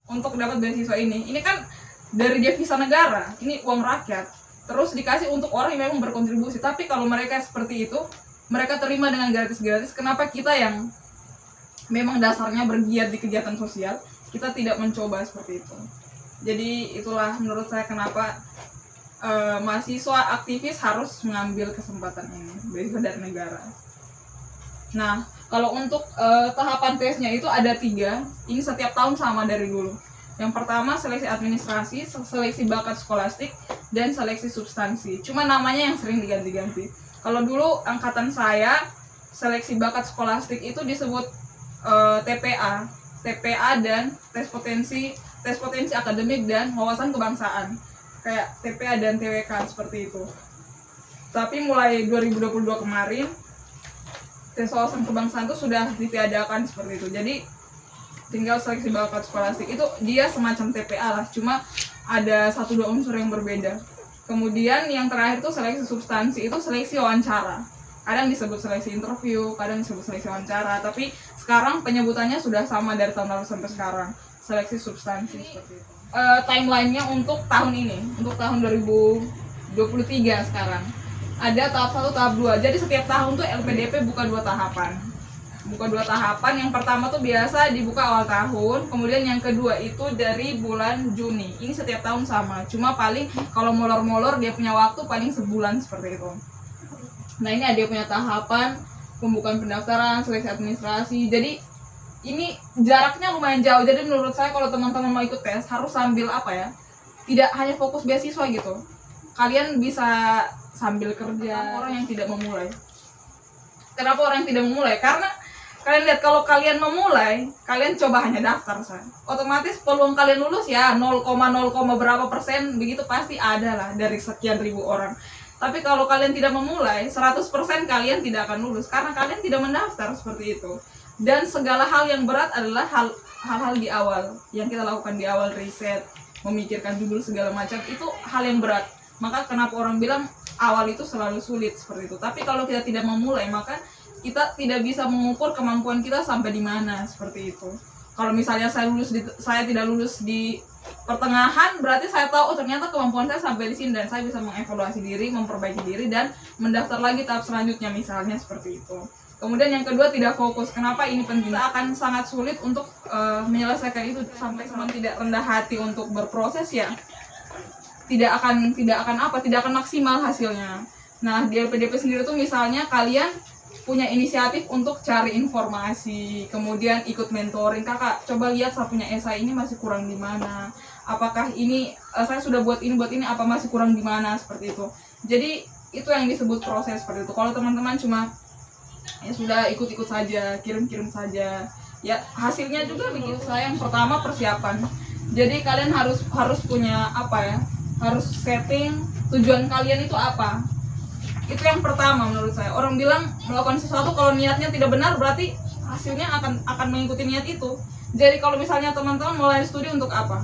untuk dapat beasiswa ini kan dari devisa negara, ini uang rakyat, terus dikasih untuk orang yang memang berkontribusi. Tapi kalau mereka seperti itu, mereka terima dengan gratis-gratis, kenapa kita yang memang dasarnya bergiat di kegiatan sosial, kita tidak mencoba seperti itu? Jadi itulah menurut saya kenapa mahasiswa aktivis harus mengambil kesempatan ini, beasiswa dari negara. Nah, kalau untuk tahapan tesnya itu ada 3, ini setiap tahun sama dari dulu. Yang pertama seleksi administrasi, seleksi bakat skolastik, dan seleksi substansi. Cuma namanya yang sering diganti-ganti. Kalau dulu angkatan saya, seleksi bakat skolastik itu disebut TPA dan tes potensi akademik dan wawasan kebangsaan. Kayak TPA dan TWK seperti itu. Tapi mulai 2022 kemarin, tes wawasan kebangsaan itu sudah ditiadakan seperti itu. Jadi tinggal seleksi bakat skolastik itu dia semacam TPA lah, cuma ada 1-2 unsur yang berbeda. Kemudian yang terakhir itu seleksi substansi, itu seleksi wawancara. Kadang disebut seleksi interview, kadang disebut seleksi wawancara, tapi sekarang penyebutannya sudah sama dari tahun lalu sampai sekarang, seleksi substansi seperti itu. Timelinenya untuk tahun ini, untuk tahun 2023 sekarang ada tahap 1, tahap 2. Jadi setiap tahun tuh LPDP buka 2 tahapan. Yang pertama tuh biasa dibuka awal tahun, kemudian yang kedua itu dari bulan Juni. Ini setiap tahun sama, cuma paling kalau molor-molor dia punya waktu paling sebulan seperti itu. Nah, ini ada punya tahapan pembukaan pendaftaran, seleksi administrasi. Jadi ini jaraknya lumayan jauh. Jadi menurut saya kalau teman-teman mau ikut tes harus sambil tidak hanya fokus beasiswa gitu. Kalian bisa sambil kerja. Orang yang tidak memulai. Kenapa orang yang tidak memulai? Karena kalian lihat, kalau kalian memulai, kalian coba hanya daftar saja, otomatis peluang kalian lulus 0,0, berapa persen begitu pasti ada lah dari sekian ribu orang. Tapi kalau kalian tidak memulai, 100% kalian tidak akan lulus karena kalian tidak mendaftar seperti itu. Dan segala hal yang berat adalah hal-hal di awal yang kita lakukan di awal, riset, memikirkan judul segala macam, itu hal yang berat. Maka kenapa orang bilang awal itu selalu sulit seperti itu. Tapi kalau kita tidak memulai, maka kita tidak bisa mengukur kemampuan kita sampai di mana seperti itu. Kalau misalnya saya tidak lulus di pertengahan, berarti saya tahu ternyata kemampuan saya sampai di sini dan saya bisa mengevaluasi diri, memperbaiki diri dan mendaftar lagi tahap selanjutnya misalnya seperti itu. Kemudian yang kedua, tidak fokus. Kenapa ini penting? Kita akan sangat sulit untuk menyelesaikan itu. Sampai teman tidak rendah hati untuk berproses tidak akan maksimal hasilnya. Nah, di LPDP sendiri tuh misalnya kalian punya inisiatif untuk cari informasi, kemudian ikut mentoring. Kakak, coba lihat saya punya esai ini masih kurang di mana. Apakah ini saya sudah buat ini, apa masih kurang di mana seperti itu. Jadi itu yang disebut proses seperti itu. Kalau teman-teman cuma sudah ikut-ikut saja, kirim-kirim saja, hasilnya juga begitu. Saya yang pertama persiapan. Jadi kalian harus punya harus setting tujuan kalian itu apa. Itu yang pertama menurut saya. Orang bilang melakukan sesuatu kalau niatnya tidak benar berarti hasilnya akan mengikuti niat itu. Jadi kalau misalnya teman-teman mulai studi untuk apa?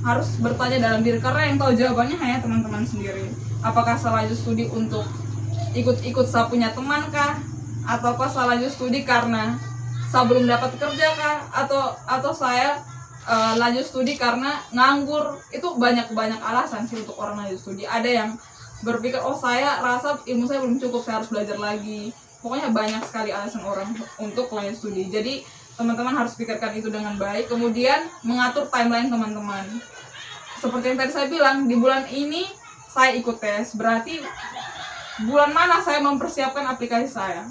Harus bertanya dalam diri, karena yang tahu jawabannya hanya teman-teman sendiri. Apakah saya lanjut studi untuk ikut-ikut saya punya teman kah? Ataukah saya lanjut studi karena saya belum dapat kerja kah? Atau saya lanjut studi karena nganggur? Itu banyak alasan sih untuk orang lanjut studi. Ada yang berpikir, saya rasa ilmu saya belum cukup, saya harus belajar lagi. Pokoknya banyak sekali alasan orang untuk lanjut studi. Jadi teman-teman harus pikirkan itu dengan baik. Kemudian mengatur timeline teman-teman. Seperti yang tadi saya bilang, di bulan ini saya ikut tes, berarti bulan mana saya mempersiapkan aplikasi saya.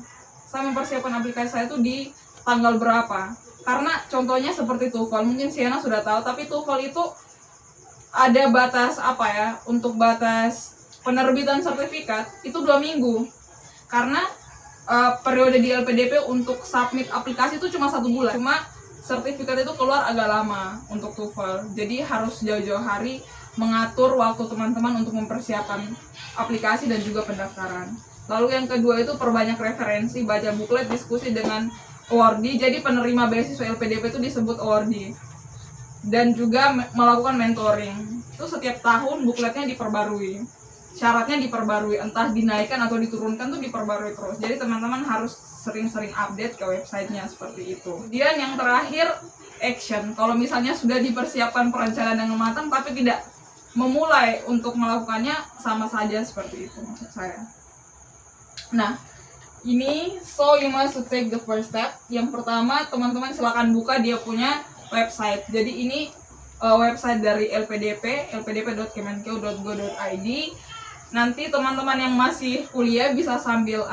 Saya mempersiapkan aplikasi saya itu di tanggal berapa. Karena contohnya seperti TOEFL, mungkin Siana sudah tahu, tapi TOEFL itu ada batas untuk batas penerbitan sertifikat itu 2 minggu. Karena periode di LPDP untuk submit aplikasi itu cuma 1 bulan. Cuma sertifikat itu keluar agak lama untuk TOEFL. Jadi harus jauh-jauh hari mengatur waktu teman-teman untuk mempersiapkan aplikasi dan juga pendaftaran. Lalu yang kedua itu perbanyak referensi, baca buklet, diskusi dengan awardee. Jadi penerima beasiswa LPDP itu disebut awardee. Dan juga melakukan mentoring. Itu setiap tahun bukletnya diperbarui. syaratnya diperbarui, entah dinaikkan atau diturunkan tuh diperbarui terus. Jadi teman-teman harus sering-sering update ke websitenya seperti itu. Kemudian yang terakhir, action. Kalau misalnya sudah dipersiapkan perencanaan dengan matang tapi tidak memulai untuk melakukannya, sama saja seperti itu maksud saya. Nah, ini so you must take the first step. Yang pertama, teman-teman silakan buka dia punya website. Jadi ini website dari LPDP, lpdp.kemenkeu.go.id. Nanti teman-teman yang masih kuliah bisa sambil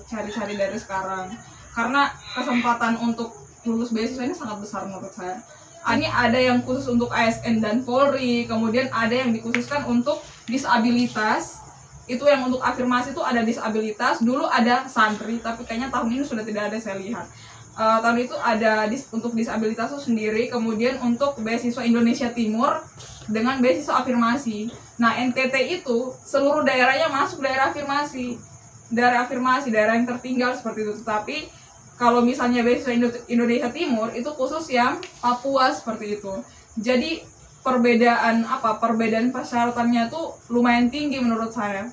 cari-cari dari sekarang, karena kesempatan untuk lulus beasiswa ini sangat besar menurut saya. Ini ada yang khusus untuk ASN dan Polri, kemudian ada yang dikhususkan untuk disabilitas. Itu yang untuk afirmasi itu ada disabilitas, dulu ada santri, tapi kayaknya tahun ini sudah tidak ada saya lihat. Tahun itu ada untuk disabilitas itu sendiri, kemudian untuk beasiswa Indonesia Timur dengan beasiswa afirmasi. Nah, NTT itu seluruh daerahnya masuk daerah afirmasi, daerah yang tertinggal seperti itu. Tetapi kalau misalnya beasiswa Indonesia Timur itu khusus yang Papua seperti itu. Jadi perbedaan persyaratannya tuh lumayan tinggi menurut saya.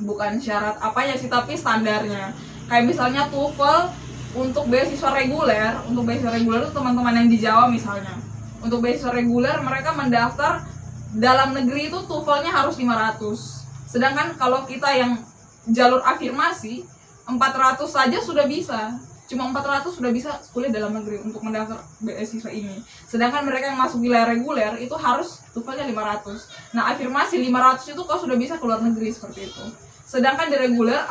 Bukan syarat apanya sih, tapi standarnya. Kayak misalnya TOEFL untuk beasiswa reguler itu teman-teman yang di Jawa misalnya. Untuk beasiswa reguler mereka mendaftar dalam negeri itu TOEFL-nya harus 500. Sedangkan kalau kita yang jalur afirmasi 400 saja sudah bisa. Cuma 400 sudah bisa kuliah dalam negeri untuk mendaftar beasiswa ini. Sedangkan mereka yang masuk wilayah reguler itu harus TOEFL-nya 500. Nah, afirmasi 500 itu kok sudah bisa ke luar negeri seperti itu. Sedangkan di reguler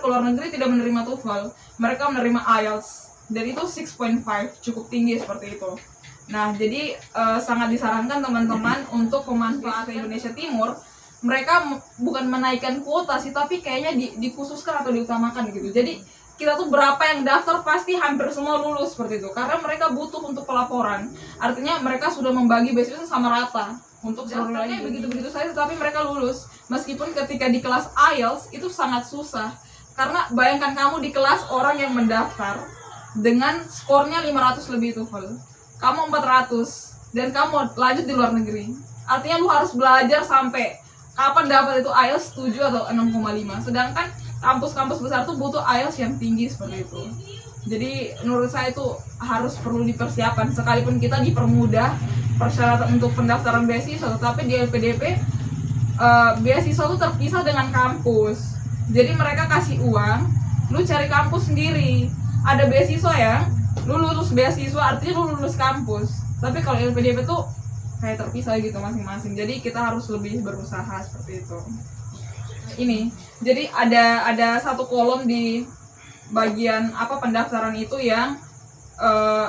ke luar negeri tidak menerima TOEFL, mereka menerima IELTS dan itu 6.5, cukup tinggi seperti itu. Nah, jadi sangat disarankan teman-teman untuk memanfaatkan Indonesia Timur. Mereka bukan menaikkan kuota sih, tapi kayaknya dikhususkan atau diutamakan gitu. Jadi kita tuh berapa yang daftar pasti hampir semua lulus seperti itu, karena mereka butuh untuk pelaporan. Artinya mereka sudah membagi beasiswa sama rata untuk daftarnya begitu-begitu saja, tapi mereka lulus. Meskipun ketika di kelas IELTS itu sangat susah, karena bayangkan kamu di kelas orang yang mendaftar dengan skornya 500 lebih TOEFL, kamu 400 dan kamu lanjut di luar negeri. Artinya lu harus belajar sampai kapan dapat itu IELTS 7 atau 6,5. Sedangkan kampus-kampus besar tuh butuh IELTS yang tinggi seperti itu. Jadi menurut saya itu perlu dipersiapkan. Sekalipun kita dipermudah persyaratan untuk pendaftaran beasiswa, tetapi di LPDP beasiswa itu terpisah dengan kampus. Jadi mereka kasih uang, lu cari kampus sendiri. Ada beasiswa yang lu lulus beasiswa artinya lu lulus kampus. Tapi kalau LPDP tuh kayak terpisah gitu masing-masing. Jadi kita harus lebih berusaha seperti itu. Ini. Jadi ada satu kolom di bagian pendaftaran itu yang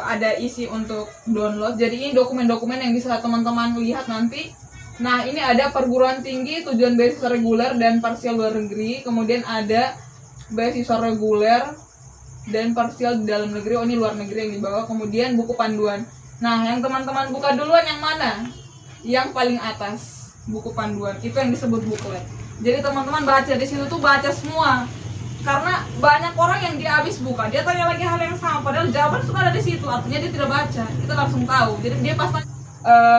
ada isi untuk download. Jadi ini dokumen-dokumen yang bisa teman-teman lihat nanti. Nah, ini ada perguruan tinggi tujuan beasiswa reguler dan parsial luar negeri. Kemudian ada beasiswa reguler dan parsial di dalam negeri. Oh, ini luar negeri yang dibawa. Kemudian buku panduan. Nah, yang teman-teman buka duluan yang mana? Yang paling atas, buku panduan. Itu yang disebut booklet. Jadi teman-teman baca di situ tuh baca semua. Karena banyak orang yang dia habis buka, dia tanya lagi hal yang sama, padahal jawaban sudah ada di situ. Artinya dia tidak baca. Kita langsung tahu. Jadi dia pasti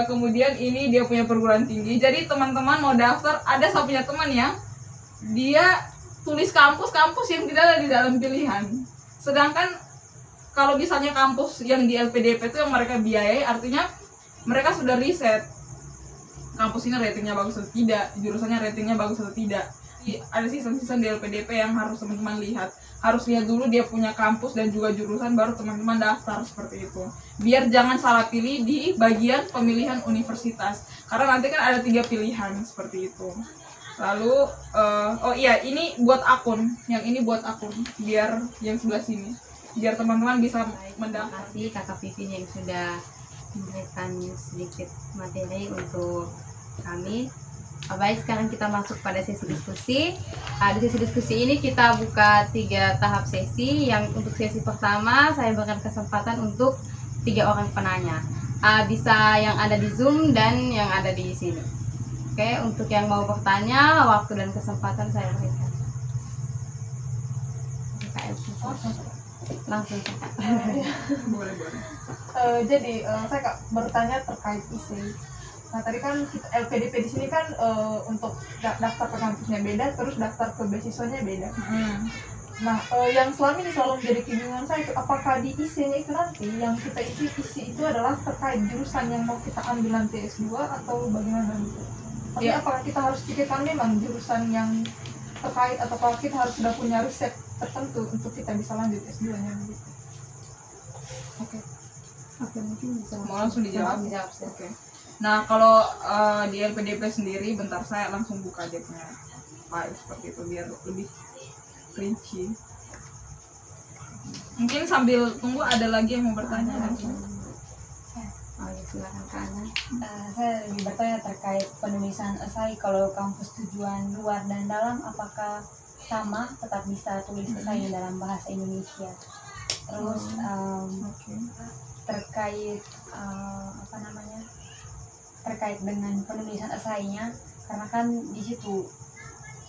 kemudian ini dia punya perguruan tinggi. Jadi teman-teman mau daftar, ada saya punya teman yang dia tulis kampus-kampus yang tidak ada di dalam pilihan. Sedangkan kalau misalnya kampus yang di LPDP itu yang mereka biayai, artinya mereka sudah riset kampus ini ratingnya bagus atau tidak, jurusannya ratingnya bagus atau tidak. Ada season-season di LPDP yang harus teman-teman lihat. Harus lihat dulu dia punya kampus dan juga jurusan, baru teman-teman daftar seperti itu. Biar jangan salah pilih di bagian pemilihan universitas, karena nanti kan ada 3 pilihan seperti itu. Lalu ini buat akun, yang ini buat akun, biar yang sebelah sini, biar teman-teman bisa mendaftar. Terima kasih Kakak Pipin yang sudah memberikan sedikit materi untuk kami. Baik, sekarang kita masuk pada sesi diskusi. Di sesi diskusi ini kita buka 3 tahap sesi. Yang untuk sesi pertama saya berikan kesempatan untuk 3 orang penanya. Bisa yang ada di Zoom dan yang ada di sini. Oke, untuk yang mau bertanya, waktu dan kesempatan saya berikan. Langsung boleh. Jadi saya bertanya terkait isi Nah tadi kan LPDP di sini kan untuk daftar ke kampusnya beda, terus daftar ke beasiswanya beda. Nah yang selama ini selalu menjadi kebingungan saya itu apakah di isinya itu nanti yang kita isi itu adalah terkait jurusan yang mau kita ambil nanti S2 atau bagaimana gitu. Tapi apakah kita harus pikirkan memang jurusan yang terkait atau kalau kita harus sudah punya riset tertentu untuk kita bisa lanjut S2-nya gitu. Oke, mungkin bisa Mau langsung dijawab? Dijawab. Oke. Nah, kalau di LPDP sendiri, bentar saya langsung buka aja-nya file seperti itu biar lebih rinci. Mungkin sambil tunggu ada lagi yang mau bertanya langsung. Oh ya, silakan Kak Ana. Saya lebih bertanya terkait penulisan esai. Kalau kampus tujuan luar dan dalam, apakah sama tetap bisa tulis esainya dalam bahasa Indonesia? Terus Oke. terkait terkait dengan penulisan esainya, karena kan di situ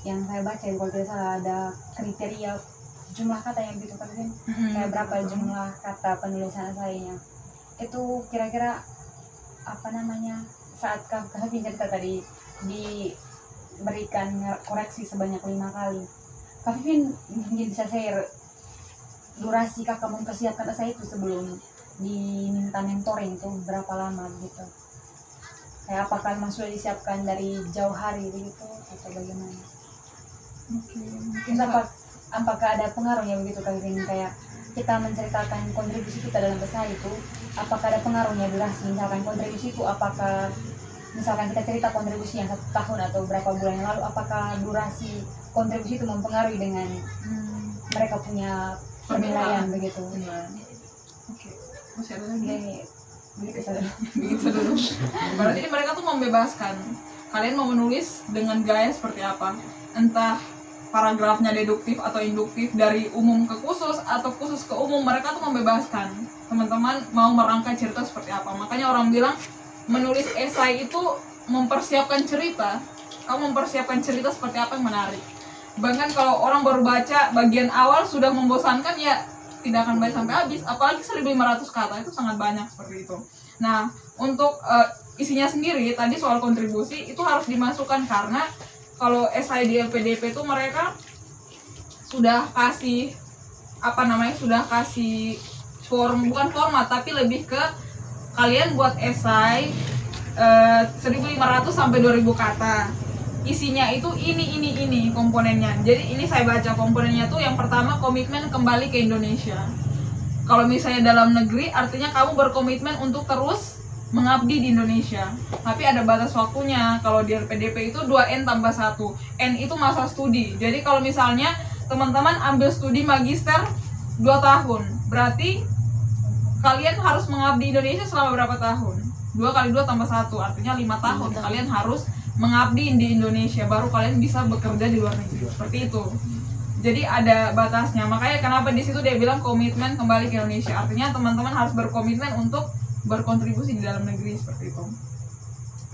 yang saya baca kalau tidak salah ada kriteria jumlah kata yang gitu kan, kayak berapa jumlah kata penulisan esainya. Itu kira-kira saat Kak cerita tadi diberikan koreksi sebanyak 5 kali, Kak Vivin mungkin bisa share durasi kakak mempersiapkan esai itu sebelum diminta mentoring itu berapa lama gitu? Kayak apakah memang sudah disiapkan dari jauh hari begitu atau bagaimana? Terus apakah ada pengaruhnya begitu Kak Vivin, kayak kita menceritakan kontribusi kita dalam esai itu, apakah ada pengaruhnya durasi? Misalkan kontribusi itu apakah misalkan kita cerita kontribusi yang 1 tahun atau berapa bulan yang lalu, apakah durasi kontribusi itu mempengaruhi dengan mereka punya penilaian begitu? Oke. Masih ada lagi? Begitu dulu. Berarti mereka tuh membebaskan kalian mau menulis dengan gaya seperti apa, entah paragrafnya deduktif atau induktif, dari umum ke khusus atau khusus ke umum. Mereka tuh membebaskan teman-teman mau merangkai cerita seperti apa. Makanya orang bilang menulis esai itu mempersiapkan cerita. Kamu mempersiapkan cerita seperti apa yang menarik. Bahkan kalau orang baru baca bagian awal sudah membosankan, ya tidak akan baca sampai habis. Apalagi 1500 kata itu sangat banyak seperti itu. Nah, untuk isinya sendiri tadi soal kontribusi itu harus dimasukkan, karena kalau esai di LPDP itu mereka sudah kasih sudah kasih bukan format, tapi lebih ke kalian buat esai 1500 sampai 2000 kata. Isinya itu ini komponennya. Jadi ini saya baca komponennya tuh, yang pertama komitmen kembali ke Indonesia. Kalau misalnya dalam negeri artinya kamu berkomitmen untuk terus mengabdi di Indonesia. Tapi ada batas waktunya. Kalau di LPDP itu 2N tambah 1. N itu masa studi. Jadi kalau misalnya teman-teman ambil studi magister 2 tahun, berarti kalian harus mengabdi Indonesia selama berapa tahun? 2 kali 2 tambah 1, artinya 5 tahun. Kalian harus mengabdi di Indonesia, baru kalian bisa bekerja di luar negeri. Seperti itu. Jadi ada batasnya. Makanya kenapa di situ dia bilang komitmen kembali ke Indonesia. Artinya teman-teman harus berkomitmen untuk berkontribusi di dalam negeri, seperti itu.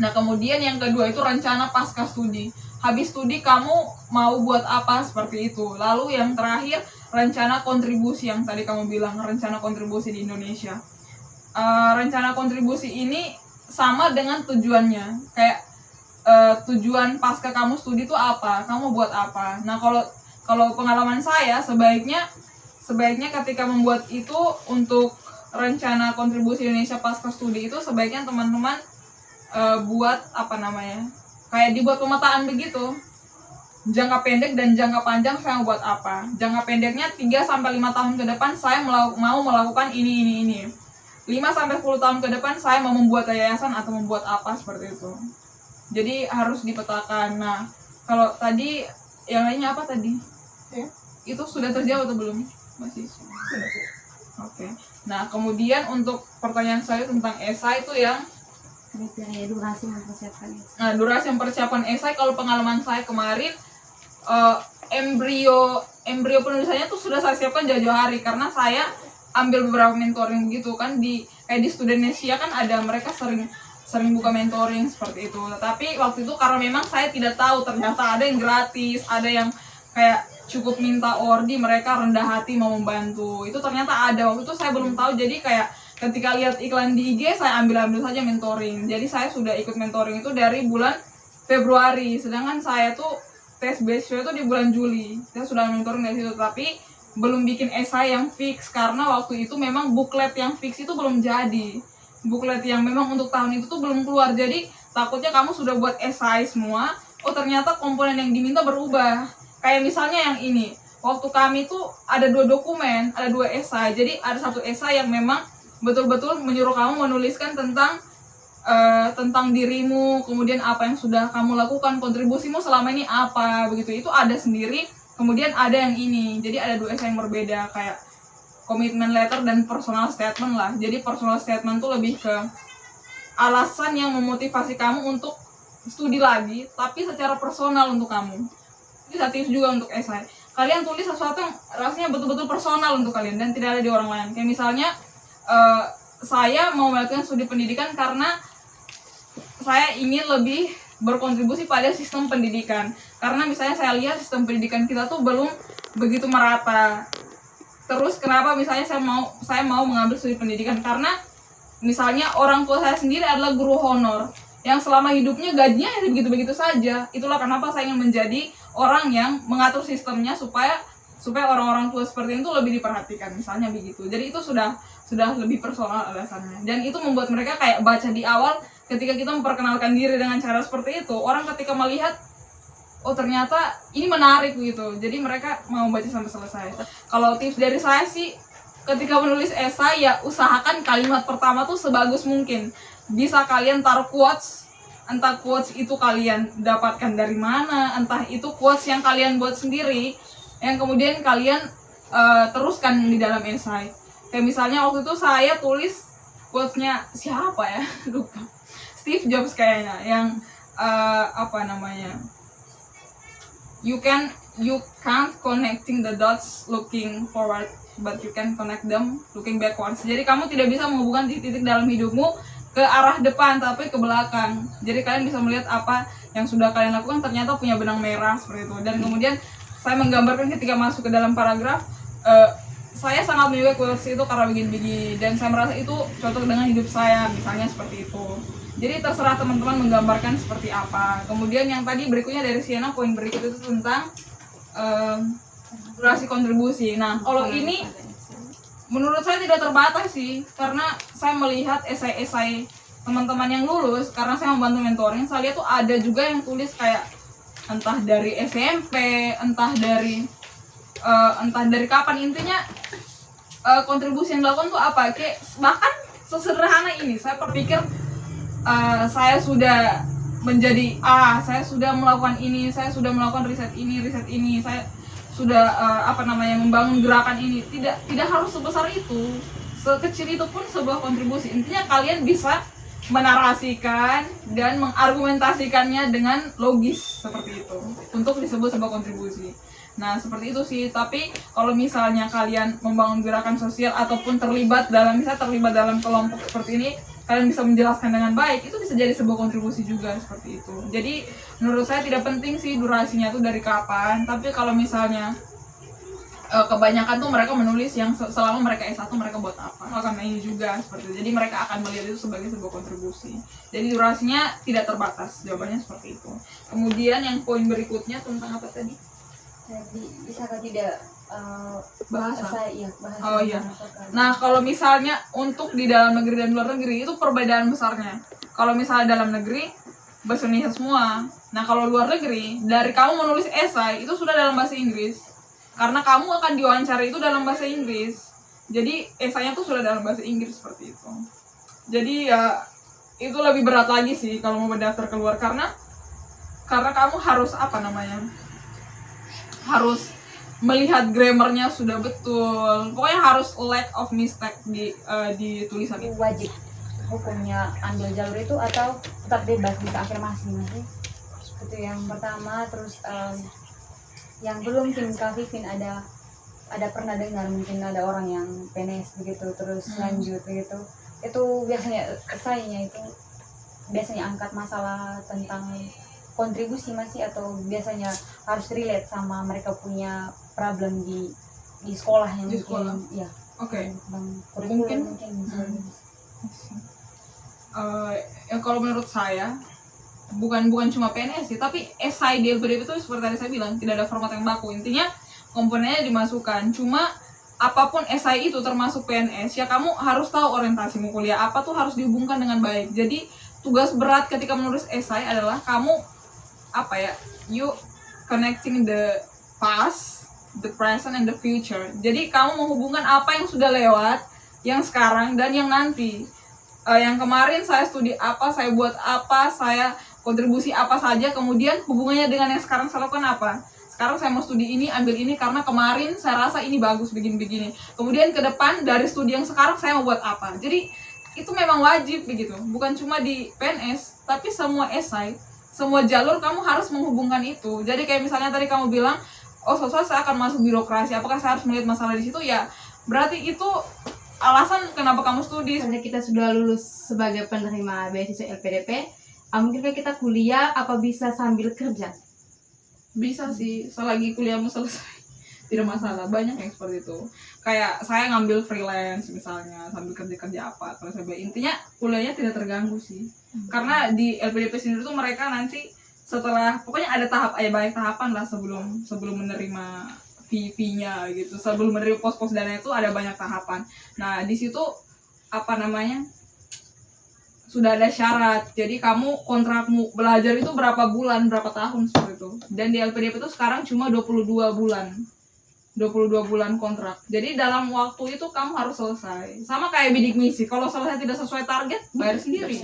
Nah, kemudian yang kedua itu rencana pasca studi. Habis studi kamu mau buat apa, seperti itu. Lalu yang terakhir rencana kontribusi, yang tadi kamu bilang rencana kontribusi di Indonesia. Rencana kontribusi ini sama dengan tujuannya. Kayak tujuan pasca kamu studi itu apa, kamu buat apa. Nah, kalau pengalaman saya sebaiknya ketika membuat itu untuk rencana kontribusi Indonesia pasca studi itu sebaiknya teman-teman buat kayak dibuat pemetaan begitu, jangka pendek dan jangka panjang saya mau buat apa. Jangka pendeknya 3-5 tahun ke depan saya mau melakukan ini. 5-10 tahun ke depan saya mau membuat yayasan atau membuat apa, seperti itu. Jadi harus dipetakan. Nah, kalau tadi yang lainnya apa tadi? Ya, itu sudah terjawab atau belum? Masih sudah. Oke. Nah, kemudian untuk pertanyaan saya tentang esai itu yang durasi mempersiapkan esai. Nah, durasi mempersiapkan esai, kalau pengalaman saya kemarin embrio penulisannya tuh sudah saya siapkan jauh-jauh hari, karena saya ambil beberapa mentoring gitu kan di Studennesia kan ada, mereka sering buka mentoring seperti itu. Tapi waktu itu karena memang saya tidak tahu, ternyata ada yang gratis, ada yang kayak cukup minta ordi, mereka rendah hati mau membantu. Itu ternyata ada, waktu itu saya belum tahu. Jadi kayak ketika lihat iklan di IG saya ambil saja mentoring. Jadi saya sudah ikut mentoring itu dari bulan Februari, sedangkan saya tuh tes beasiswa itu di bulan Juli. Saya sudah mentoring dari situ, tapi belum bikin esai yang fix karena waktu itu memang buklet yang fix itu belum jadi. Buklet yang memang untuk tahun itu tuh belum keluar. Jadi takutnya kamu sudah buat esai semua, oh ternyata komponen yang diminta berubah. Kayak misalnya yang ini, waktu kami tuh ada 2 dokumen, ada 2 esai. Jadi ada satu esai yang memang betul-betul menyuruh kamu menuliskan tentang dirimu, kemudian apa yang sudah kamu lakukan, kontribusimu selama ini apa, begitu. Itu ada sendiri. Kemudian ada yang ini, jadi ada 2 esai yang berbeda, kayak commitment letter dan personal statement lah. Jadi personal statement tuh lebih ke alasan yang memotivasi kamu untuk studi lagi, tapi secara personal untuk kamu. Bisa tips juga untuk esai. Kalian tulis sesuatu yang rasanya betul-betul personal untuk kalian dan tidak ada di orang lain. Kayak misalnya, saya mau melakukan studi pendidikan karena saya ingin lebih berkontribusi pada sistem pendidikan. Karena misalnya saya lihat sistem pendidikan kita tuh belum begitu merata. Terus kenapa misalnya saya mau mengambil studi pendidikan? Karena misalnya orang tua saya sendiri adalah guru honor yang selama hidupnya gajinya begitu-begitu saja. Itulah kenapa saya ingin menjadi orang yang mengatur sistemnya supaya orang-orang tua seperti itu lebih diperhatikan, misalnya begitu. Jadi itu sudah lebih personal alasannya. Dan itu membuat mereka kayak baca di awal ketika kita memperkenalkan diri dengan cara seperti itu. Orang ketika melihat, oh ternyata ini menarik gitu. Jadi mereka mau baca sampai selesai. Kalau tips dari saya sih, ketika menulis esai ya usahakan kalimat pertama tuh sebagus mungkin. Bisa kalian taruh quotes, entah quotes itu kalian dapatkan dari mana, entah itu quotes yang kalian buat sendiri, yang kemudian kalian teruskan di dalam esai. Kayak misalnya waktu itu saya tulis quotes-nya siapa ya, lupa, Steve Jobs kayaknya, yang you can't connecting the dots looking forward, but you can connect them looking backwards. Jadi kamu tidak bisa menghubungkan titik-titik dalam hidupmu ke arah depan tapi ke belakang. Jadi kalian bisa melihat apa yang sudah kalian lakukan ternyata punya benang merah seperti itu. Dan kemudian saya menggambarkan ketika masuk ke dalam paragraf, saya sangat menyukai quotes itu karena begini-begini, dan saya merasa itu cocok dengan hidup saya, misalnya seperti itu. Jadi terserah teman-teman menggambarkan seperti apa. Kemudian yang tadi berikutnya dari Sienna, poin berikut itu tentang durasi kontribusi. Nah, kalau ini menurut saya tidak terbatas sih, karena saya melihat esai-esai teman-teman yang lulus, karena saya membantu mentoring, saya lihat tuh ada juga yang tulis kayak entah dari SMP, entah dari kapan, intinya kontribusi yang dilakukan tuh apa. Kayak bahkan sesederhana ini, saya berpikir saya sudah menjadi saya sudah melakukan ini, saya sudah melakukan riset ini, saya sudah membangun gerakan ini. Tidak harus sebesar itu, sekecil itu pun sebuah kontribusi. Intinya kalian bisa menarasikan dan mengargumentasikannya dengan logis seperti itu untuk disebut sebuah kontribusi. Nah seperti itu sih. Tapi kalau misalnya kalian membangun gerakan sosial ataupun terlibat dalam kelompok seperti ini, kalian bisa menjelaskan dengan baik, itu bisa jadi sebuah kontribusi juga seperti itu. Jadi menurut saya tidak penting sih durasinya tuh dari kapan, tapi kalau misalnya kebanyakan tuh mereka menulis yang selama mereka S1 mereka buat apa, akan ini juga seperti itu. Jadi mereka akan melihat itu sebagai sebuah kontribusi. Jadi durasinya tidak terbatas, jawabannya seperti itu. Kemudian yang poin berikutnya tentang apa tadi? Jadi bisa tidak bahasa. bahasa. Oh iya. Nah kalau misalnya untuk di dalam negeri dan luar negeri itu perbedaan besarnya. Kalau misalnya dalam negeri bahasa Indonesia semua. Nah kalau luar negeri, dari kamu menulis esai itu sudah dalam bahasa Inggris. Karena kamu akan diwawancara itu dalam bahasa Inggris. Jadi esainya tuh sudah dalam bahasa Inggris seperti itu. Jadi ya itu lebih berat lagi sih kalau mau mendaftar keluar, karena kamu harus harus melihat grammarnya sudah betul. Pokoknya harus lack of mistake di tulisan itu. Wajib hukumnya ambil jalur itu atau tetap bebas bisa afirmasi masih? Itu yang pertama. Terus yang belum mungkin Kak Vivin ada pernah dengar, mungkin ada orang yang PNS begitu terus lanjut begitu, itu biasanya esainya itu biasanya angkat masalah tentang kontribusi masih, atau biasanya harus relate sama mereka punya problem di sekolahnya mungkin. Ya Oke. Bang Mungkin. mungkin misalnya. Ya kalau menurut saya bukan cuma PNS sih, tapi esai di LPDP itu seperti tadi saya bilang tidak ada format yang baku. Intinya komponennya dimasukkan. Cuma apapun esai itu termasuk PNS, ya kamu harus tahu orientasimu kuliah apa tuh harus dihubungkan dengan baik. Jadi tugas berat ketika menulis esai adalah kamu you connecting the past, the present, and the future. Jadi kamu menghubungkan apa yang sudah lewat, yang sekarang, dan yang nanti. Yang kemarin saya studi apa, saya buat apa, saya kontribusi apa saja, kemudian hubungannya dengan yang sekarang saya lakukan apa. Sekarang saya mau studi ini, ambil ini karena kemarin saya rasa ini bagus begini-begini. Kemudian ke depan dari studi yang sekarang saya mau buat apa. Jadi itu memang wajib begitu. Bukan cuma di PNS, tapi semua esai, semua jalur kamu harus menghubungkan itu. Jadi kayak misalnya tadi kamu bilang, oh suatu saat saya akan masuk birokrasi, apakah saya harus melihat masalah di situ? Ya berarti itu alasan kenapa kamu studi. Karena kita sudah lulus sebagai penerima beasiswa LPDP, mungkin kita kuliah apa bisa sambil kerja? Bisa sih, selagi kuliahmu selesai tidak masalah, banyak yang seperti itu. Kayak saya ngambil freelance misalnya sambil kerja apa, kalau saya intinya kuliahnya tidak terganggu sih. Karena di LPDP sendiri tuh mereka nanti setelah pokoknya ada banyak tahapan lah sebelum menerima fee-nya gitu. Sebelum menerima pos-pos dana itu ada banyak tahapan. Nah, di situ sudah ada syarat. Jadi kamu kontrakmu belajar itu berapa bulan, berapa tahun seperti itu. Dan di LPDP itu sekarang cuma 22 bulan. 22 bulan kontrak. Jadi dalam waktu itu kamu harus selesai. Sama kayak bidik misi. Kalau selesai tidak sesuai target, bayar sendiri.